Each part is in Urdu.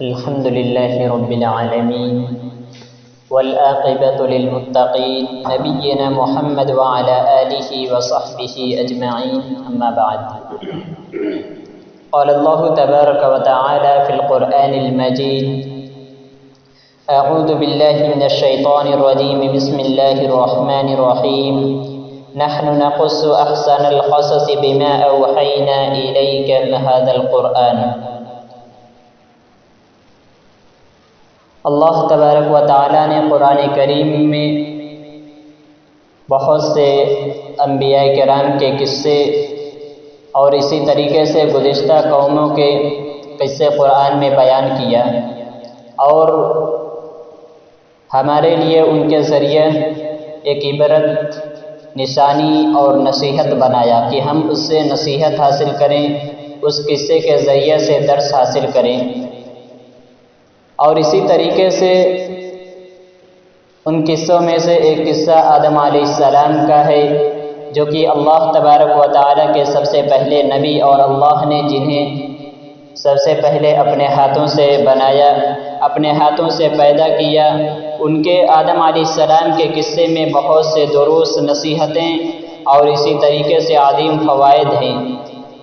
الحمد لله رب العالمين والعاقبة للمتقين نبينا محمد وعلى آله وصحبه أجمعين أما بعد قال الله تبارك وتعالى في القرآن المجيد أعوذ بالله من الشيطان الرجيم بسم الله الرحمن الرحيم نحن نقص أحسن القصص بما أوحينا إليك هذا القرآن۔ اللہ تبارک و تعالیٰ نے قرآن کریم میں بہت سے انبیاء کرام کے قصے اور اسی طریقے سے گزشتہ قوموں کے قصے قرآن میں بیان کیا اور ہمارے لیے ان کے ذریعے ایک عبرت نشانی اور نصیحت بنایا کہ ہم اس سے نصیحت حاصل کریں، اس قصے کے ذریعے سے درس حاصل کریں۔ اور اسی طریقے سے ان قصوں میں سے ایک قصہ آدم علیہ السلام کا ہے، جو کہ اللہ تبارک و تعالیٰ کے سب سے پہلے نبی اور اللہ نے جنہیں سب سے پہلے اپنے ہاتھوں سے بنایا، اپنے ہاتھوں سے پیدا کیا، ان کے آدم علیہ السلام کے قصے میں بہت سے دروس، نصیحتیں اور اسی طریقے سے عظیم فوائد ہیں۔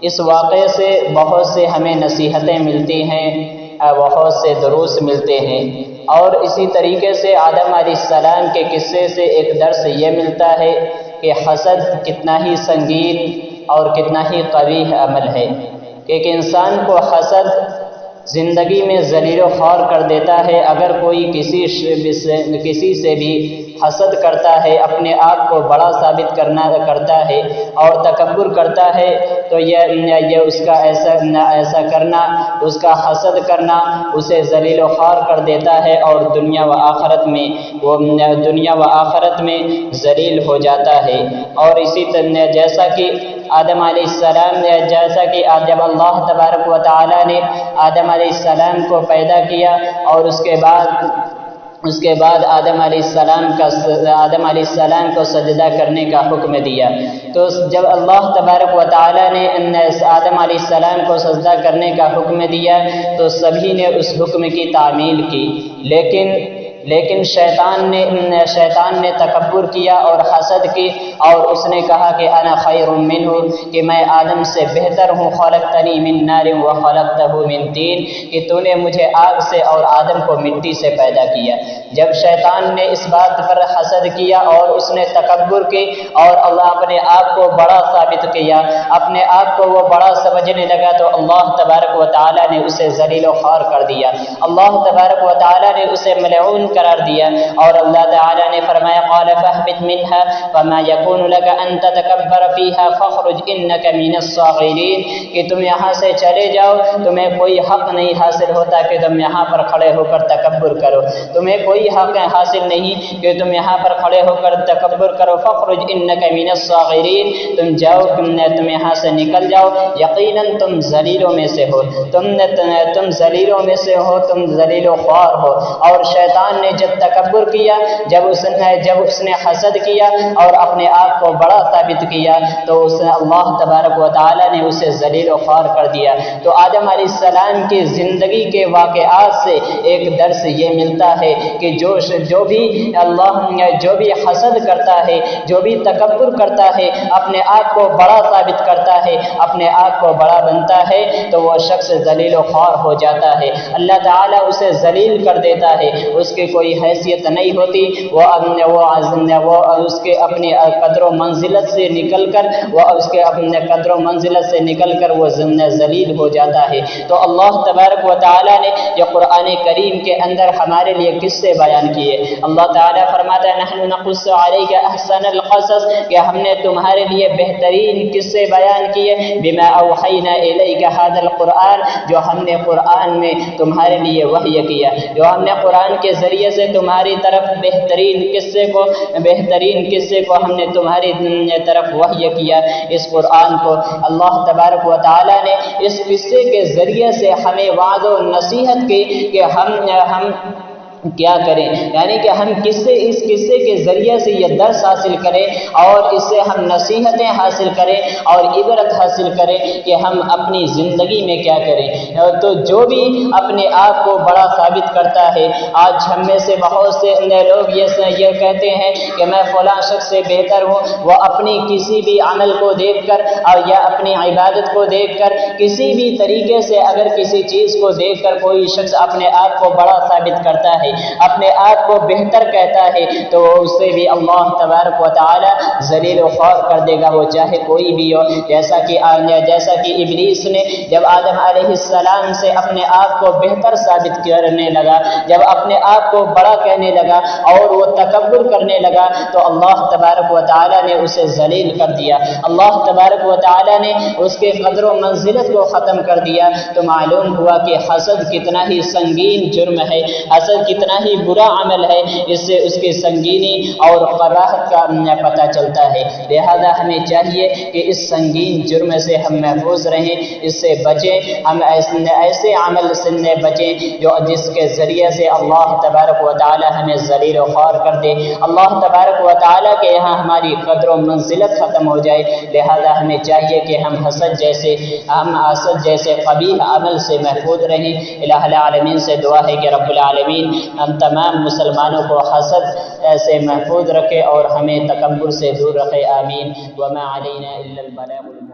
اس واقعے سے بہت سے ہمیں نصیحتیں ملتی ہیں، بہت سے دروس ملتے ہیں، اور اسی طریقے سے آدم علیہ السلام کے قصے سے ایک درس یہ ملتا ہے کہ حسد کتنا ہی سنگین اور کتنا ہی قبیح عمل ہے، کہ ایک انسان کو حسد زندگی میں ذلیل و خوار کر دیتا ہے۔ اگر کوئی کسی سے بھی حسد کرتا ہے، اپنے آپ کو بڑا ثابت کرتا ہے اور تکبر کرتا ہے، تو یہ اس کا ایسا کرنا، اس کا حسد کرنا اسے ذلیل و خوار کر دیتا ہے اور دنیا و آخرت میں ذلیل ہو جاتا ہے۔ اور اسی طرح جیسا کہ آدم علیہ السلام جب اللہ تبارک و تعالیٰ نے آدم علیہ السلام کو پیدا کیا اور اس کے بعد آدم علیہ السلام کو سجدہ کرنے کا حکم دیا، تو جب اللہ تبارک و تعالیٰ نے آدم علیہ السلام کو سجدہ کرنے کا حکم دیا تو سبھی نے اس حکم کی تعمیل کی، لیکن شیطان نے تکبر کیا اور حسد کی، اور اس نے کہا کہ انا خیر منہ، کہ میں آدم سے بہتر ہوں، خلقتنی من نار وخلقتہ من طین، کہ تو نے مجھے آگ سے اور آدم کو مٹی سے پیدا کیا۔ جب شیطان نے اس بات پر حسد کیا اور اس نے تکبر کی اور اللہ اپنے آپ کو بڑا ثابت کیا، اپنے آپ کو وہ بڑا سمجھنے لگا، تو اللہ تبارک و تعالیٰ نے اسے ذلیل و خوار کر دیا، اللہ تبارک و تعالیٰ نے اسے ملعون قرار دیا، اور اللہ تعالیٰ نے فرمایا قال فاهبط منها فما يكون لك ان تتكبر فيها فاخرج انك من الصاغرين، کہ تم یہاں سے چلے جاؤ، تمہیں کوئی حق نہیں حاصل ہوتا کہ تم یہاں پر کھڑے ہو کر تکبر کرو، تمہیں کوئی حق حاصل نہیں کہ تم یہاں پر کھڑے ہو کر تکبر کرو، فاخرج انك من الصاغرين، تم جاؤ، تم یہاں سے نکل جاؤ، یقیناً تم ذلیلوں میں سے ہو، تم ذلیلوں میں سے ہو، تم ذلیل و خوار ہو۔ اور شیطان نے جب تکبر کیا، جب اس نے حسد کیا اور اپنے آپ کو بڑا ثابت کیا، تو اللہ تبارک و تعالیٰ نے اسے ذلیل و خوار کر دیا۔ تو آدم علیہ السلام کی زندگی کے واقعات سے ایک درس یہ ملتا ہے کہ جو بھی حسد کرتا ہے، جو بھی تکبر کرتا ہے، اپنے آپ کو بڑا ثابت کرتا ہے، اپنے آپ کو بڑا بنتا ہے، تو وہ شخص ذلیل و خوار ہو جاتا ہے، اللہ تعالیٰ اسے ذلیل کر دیتا ہے، اس کی کوئی حیثیت نہیں ہوتی، وہ اس کے اپنی قدر و منزلت سے نکل کر وہ ذلیل ہو جاتا ہے۔ تو اللہ تبارک و تعالیٰ نے یہ قرآن کریم کے اندر ہمارے لیے قصے بیان کیے۔ اللہ تعالیٰ فرماتا ہے نحن نقص علیک احسن القصص، کہ ہم نے تمہارے لیے بہترین قصے بیان کیے، بما اوحینا الیک هذا القرآن، جو ہم نے قرآن میں تمہارے لیے وحی کیا، جو ہم نے قرآن کے ذریعے سے تمہاری طرف بہترین قصے کو ہم نے تمہاری طرف وحی کیا۔ اس قرآن کو اللہ تبارک و تعالیٰ نے اس قصے کے ذریعے سے ہمیں وعظ و نصیحت کی کہ ہم کیا کریں، یعنی کہ ہم اس قصے کے ذریعے سے یہ درس حاصل کریں اور اس سے ہم نصیحتیں حاصل کریں اور عبرت حاصل کریں کہ ہم اپنی زندگی میں کیا کریں۔ تو جو بھی اپنے آپ کو بڑا ثابت کرتا ہے، آج ہم میں سے بہت سے لوگ یہ کہتے ہیں کہ میں فلاں شخص سے بہتر ہوں، وہ اپنی کسی بھی عمل کو دیکھ کر اور یا اپنی عبادت کو دیکھ کر کسی بھی طریقے سے اگر کسی چیز کو دیکھ کر کوئی شخص اپنے آپ کو بڑا ثابت کرتا ہے، اپنے آپ کو بہتر کہتا ہے، تو اسے بھی اللہ تبارک و تعالی ذلیل و خوار کر دے گا، وہ چاہے کوئی بھی ہو۔ جیسا کہ ابلیس نے جب آدم علیہ السلام سے اپنے آپ کو بہتر ثابت کرنے لگا، جب اپنے آپ کو بڑا کہنے لگا اور وہ تکبر کرنے لگا، تو اللہ تبارک و تعالی نے اسے ذلیل کر دیا، اللہ تبارک و تعالی نے اس کے قدر و منزلت کو ختم کر دیا۔ تو معلوم ہوا کہ حسد کتنا ہی سنگین جرم ہے، حسد کتنا ہی برا عمل ہے، اس سے اس کی سنگینی اور قباحت کا پتہ چلتا ہے۔ لہذا ہمیں چاہیے کہ اس سنگین جرم سے ہم محفوظ رہیں، اس سے بچیں، ہم ایسے عمل سے بچیں جس کے ذریعے سے اللہ تبارک و تعالی ہمیں ذلیل و خوار کر دے، اللہ تبارک و تعالی کے یہاں ہماری قدر و منزلت ختم ہو جائے۔ لہذا ہمیں چاہیے کہ ہم حسد جیسے قبیح عمل سے محفوظ رہیں۔ الہ العالمین سے دعا ہے کہ رب العالمین ہم تمام مسلمانوں کو حسد سے محفوظ رکھے اور ہمیں تکبر سے دور رکھے، آمین۔ وما علینا الا البلاغ